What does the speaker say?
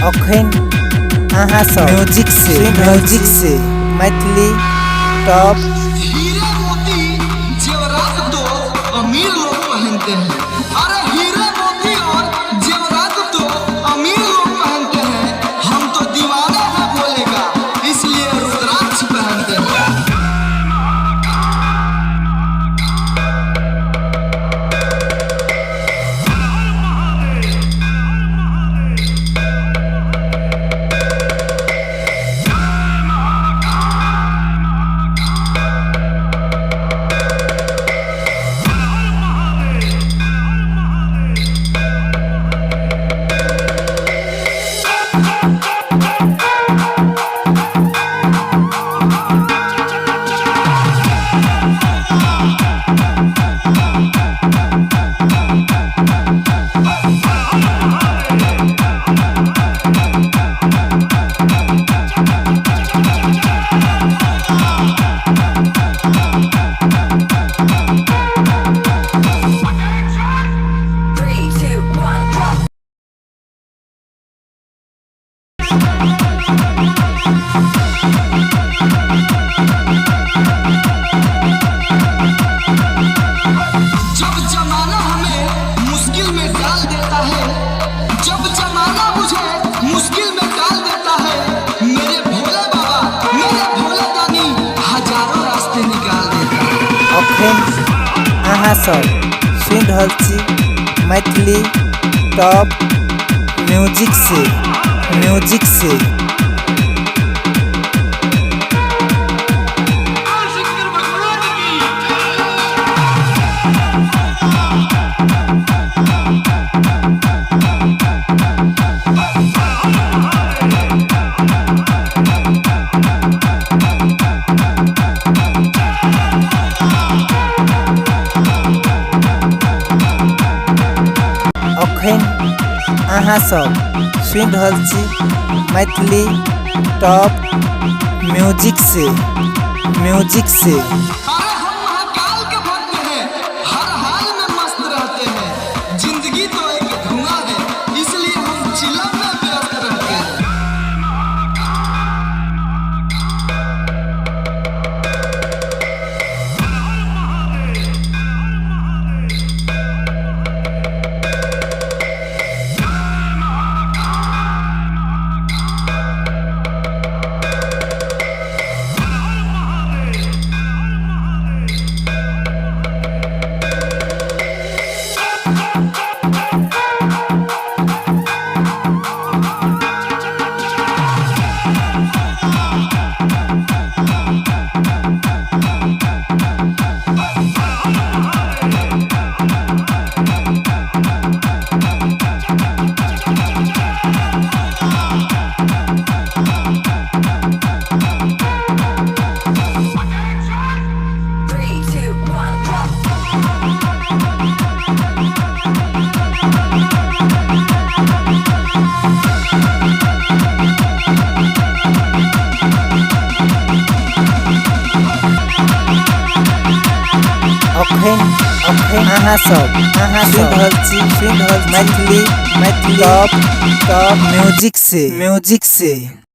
अखन अहाँ सब म्यूजिक से मैथिली टॉप। हीरे मोती जेवरात तो अमीर लोग पहनते हैं। अरे हीरे मोती और जेवरात तो अमीर लोग पहनते हैं। हम तो दीवाने हैं भोले का, इसलिए रुद्राक्ष पहनते हैं। जब जमाना हमें मुश्किल में डाल देता है, जब जमाना मुझे मुश्किल में डाल देता है, मेरे भोले बाबा, मेरे भोले दानी हजारों रास्ते निकाल देता है। अखन अहाँ सब सुन रहल छी मैथिली टॉप म्यूजिक से। अखन अहाँ सब सुन रहल छी मैथिली टॉप म्यूजिक से। अरे हम महाकाल के भक्त हैं, हर हाल में मस्त रहते हैं। जिंदगी तो एक धुआं है, इसलिए हम चिल्लम में व्यस्त रहते हैं। अखन अहाँ सब सुन रहल छी मैथिली टॉप म्यूजिक से।